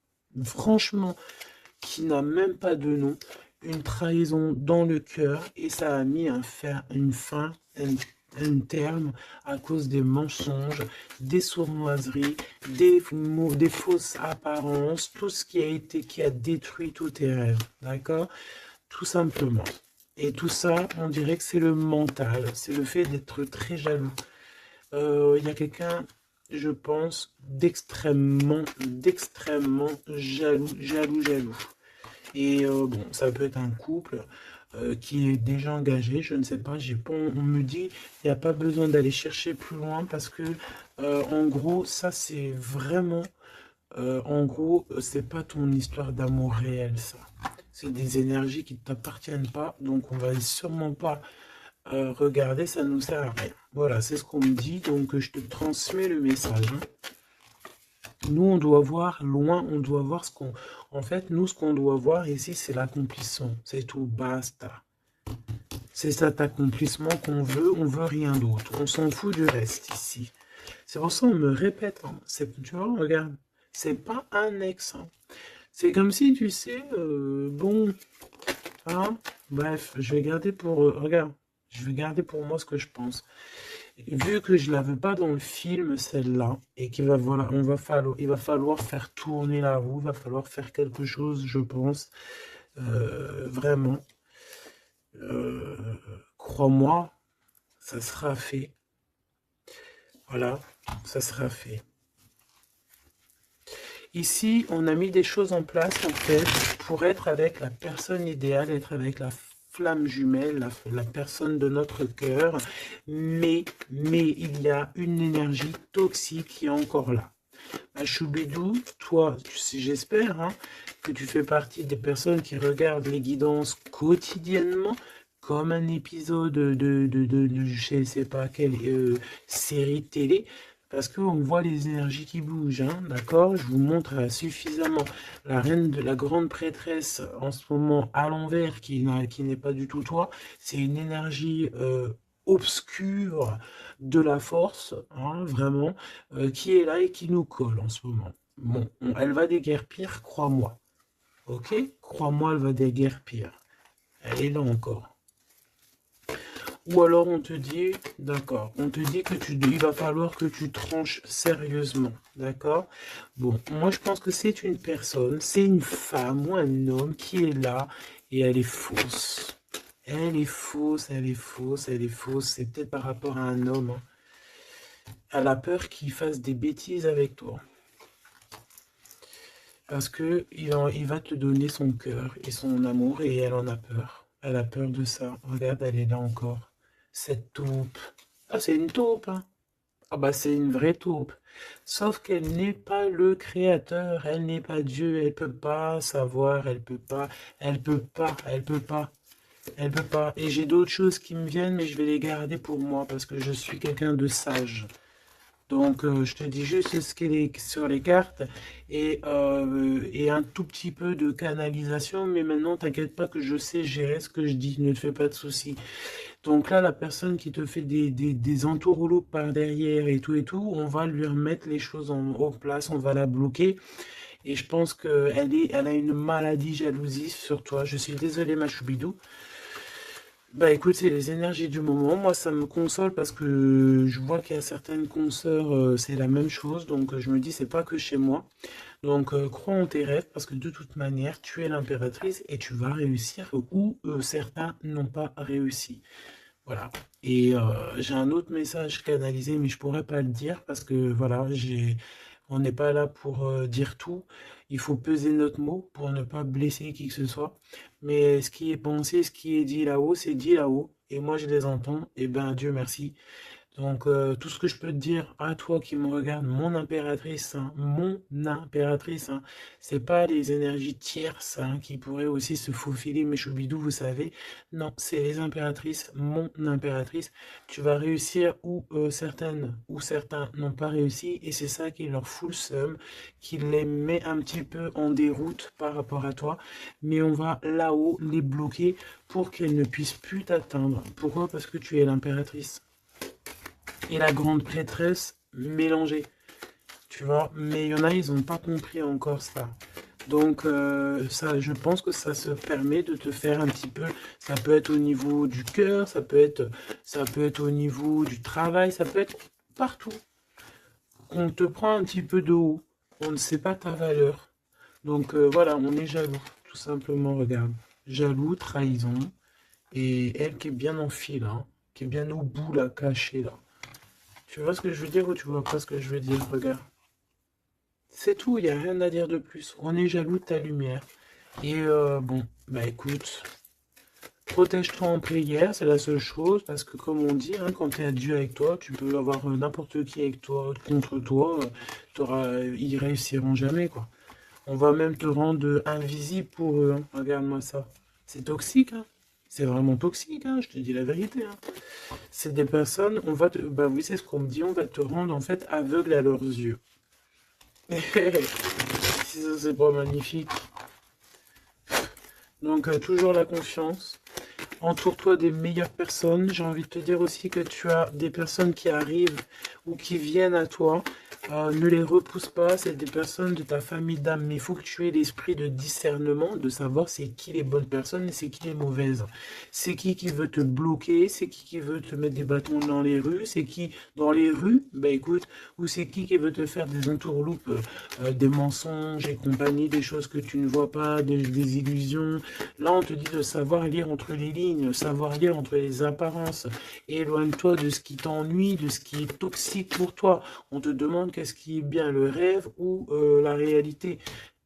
franchement, qui n'a même pas de nom. une trahison dans le cœur et ça a mis une fin, un terme à cause des mensonges, des sournoiseries, des fausses apparences, tout ce qui a détruit tous tes rêves, d'accord? Tout simplement. Et tout ça, on dirait que c'est le mental, c'est le fait d'être très jaloux. Il y a quelqu'un, je pense, d'extrêmement jaloux. Et bon, ça peut être un couple qui est déjà engagé, je ne sais pas, on me dit, il n'y a pas besoin d'aller chercher plus loin parce que, en gros, ça c'est vraiment, en gros, c'est pas ton histoire d'amour réel, ça. C'est des énergies qui ne t'appartiennent pas, donc on va sûrement pas regarder, ça nous sert à rien. Voilà, c'est ce qu'on me dit, donc je te transmets le message, hein. Nous, on doit voir loin, on doit voir ce qu'on... En fait, nous, ce qu'on doit voir ici, c'est l'accomplissement. C'est tout, basta. C'est cet accomplissement qu'on veut, on veut rien d'autre. On s'en fout du reste ici. C'est pour ça qu'on me répète, hein. Tu vois, regarde, c'est pas un ex, hein. C'est comme si, tu sais, bon, hein, bref, je vais garder pour... regarde, je vais garder pour moi ce que je pense. Vu que je l'avais pas dans le film, celle-là, et qu'il va, voilà, il va falloir faire tourner la roue, il va falloir faire quelque chose, je pense, vraiment. Euh, Crois-moi, ça sera fait. Voilà, ça sera fait. Ici, on a mis des choses en place, en fait, pour être avec la personne idéale, être avec la flamme jumelle, la personne de notre cœur, mais il y a une énergie toxique qui est encore là. Choubidou, toi, j'espère hein, que tu fais partie des personnes qui regardent les guidances quotidiennement, comme un épisode de je ne sais pas quelle série télé, parce qu'on voit les énergies qui bougent, hein, d'accord? Je vous montre suffisamment la reine de la grande prêtresse en ce moment à l'envers, qui n'est pas du tout toi. C'est une énergie obscure de la force, hein, vraiment, qui est là et qui nous colle en ce moment. Bon, elle va déguerpir, crois-moi. Ok? Crois-moi, elle va déguerpir. Elle est là encore. Ou alors on te dit, d'accord, on te dit que il va falloir que tu tranches sérieusement, d'accord? Bon, moi je pense que c'est une personne, c'est une femme ou un homme qui est là et elle est fausse. Elle est fausse, elle est fausse, elle est fausse. C'est peut-être par rapport à un homme, hein. Elle a peur qu'il fasse des bêtises avec toi. Parce que il va te donner son cœur et son amour et elle en a peur. Elle a peur de ça. Regarde, elle est là encore. Cette taupe. Ah, c'est une taupe, hein. Ah bah c'est une vraie taupe. Sauf qu'elle n'est pas le créateur, elle n'est pas Dieu, elle peut pas savoir, elle peut pas, elle peut pas, elle peut pas. Elle peut pas. Et j'ai d'autres choses qui me viennent, mais je vais les garder pour moi parce que je suis quelqu'un de sage. Donc, je te dis juste ce qu'il est sur les cartes et un tout petit peu de canalisation. Mais maintenant, t'inquiète pas que je sais gérer ce que je dis. Ne te fais pas de soucis. Donc là, la personne qui te fait des entourloupes par derrière et tout, on va lui remettre les choses en place. On va la bloquer. Et je pense elle a une maladie jalousie sur toi. Je suis désolé, ma choubidou. Bah écoute, c'est les énergies du moment. Moi, ça me console parce que je vois qu'il y a certaines consoeurs, c'est la même chose. Donc, je me dis, c'est pas que chez moi. Donc, crois en tes rêves parce que de toute manière, tu es l'impératrice et tu vas réussir où certains n'ont pas réussi. Voilà. Et j'ai un autre message canalisé, mais je pourrais pas le dire parce que voilà, on n'est pas là pour dire tout. Il faut peser notre mot pour ne pas blesser qui que ce soit. Mais ce qui est pensé, ce qui est dit là-haut, c'est dit là-haut. Et moi, je les entends. Et ben, Dieu merci. Donc, tout ce que je peux te dire à toi qui me regarde, mon impératrice, hein, c'est pas les énergies tierces hein, qui pourraient aussi se faufiler, mes choubidous, vous savez. Non, c'est les impératrices, mon impératrice. Tu vas réussir où certaines ou certains n'ont pas réussi, et c'est ça qui leur fout le seum, qui les met un petit peu en déroute par rapport à toi. Mais on va là-haut les bloquer pour qu'elles ne puissent plus t'atteindre. Pourquoi? Parce que tu es l'impératrice et la grande prêtresse mélangée, tu vois. Mais il y en a, ils n'ont pas compris encore ça. Donc, ça, je pense que ça se permet de te faire un petit peu, ça peut être au niveau du cœur, ça peut être au niveau du travail, ça peut être partout. On te prend un petit peu de haut, on ne sait pas ta valeur. Donc, voilà, on est jaloux, tout simplement, regarde. Jaloux, trahison, et elle qui est bien en fil, hein, qui est bien au bout, là, cachée, là. Tu vois ce que je veux dire ou tu vois pas ce que je veux dire? Regarde. C'est tout, il n'y a rien à dire de plus. On est jaloux de ta lumière. Et bon, bah écoute, protège-toi en prière, c'est la seule chose, parce que comme on dit, hein, quand tu es à Dieu avec toi, tu peux avoir n'importe qui avec toi, contre toi, ils réussiront jamais, quoi. On va même te rendre invisible pour eux, hein. Regarde-moi ça. C'est toxique, hein. C'est vraiment toxique, hein, je te dis la vérité, hein. C'est des personnes, bah oui, c'est ce qu'on me dit, on va te rendre en fait aveugle à leurs yeux. Si ça, c'est pas magnifique. Donc, toujours la confiance. Entoure-toi des meilleures personnes. J'ai envie de te dire aussi que tu as des personnes qui arrivent ou qui viennent à toi. Ne les repousse pas, c'est des personnes de ta famille d'âme. Mais il faut que tu aies l'esprit de discernement, de savoir c'est qui les bonnes personnes et c'est qui les mauvaises. C'est qui veut te bloquer, c'est qui veut te mettre des bâtons dans les rues, c'est qui dans les rues, bah écoute, ou c'est qui veut te faire des entourloupes, des mensonges et compagnie, des choses que tu ne vois pas, des illusions. Là, on te dit de savoir lire entre les lignes, savoir lire entre les apparences. Éloigne-toi de ce qui t'ennuie, de ce qui est toxique pour toi. On te demande qu'est-ce qui est bien, le rêve ou la réalité.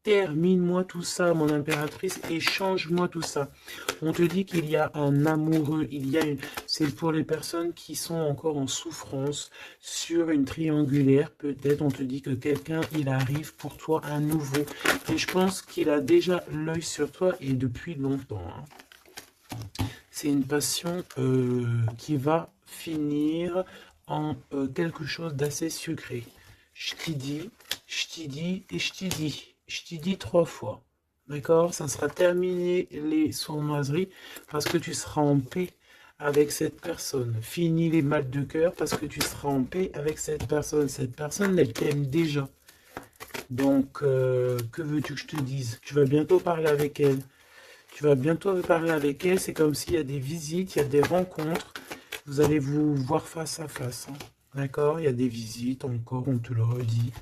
Termine-moi tout ça, mon impératrice, et change-moi tout ça. On te dit qu'il y a un amoureux, c'est pour les personnes qui sont encore en souffrance sur une triangulaire. Peut-être on te dit que quelqu'un, il arrive pour toi un nouveau. Et je pense qu'il a déjà l'œil sur toi et depuis longtemps, hein. C'est une passion qui va finir en quelque chose d'assez sucré. Je t'y dis, je t'y dis et je t'y dis. Je t'y dis 3 fois. D'accord? Ça sera terminé les sournoiseries parce que tu seras en paix avec cette personne. Fini les mal de cœur parce que tu seras en paix avec cette personne. Cette personne, elle t'aime déjà. Donc, que veux-tu que je te dise? Tu vas bientôt parler avec elle. Tu vas bientôt parler avec elle. C'est comme s'il y a des visites, il y a des rencontres. Vous allez vous voir face à face, hein. D'accord? Il y a des visites encore, on te le redit.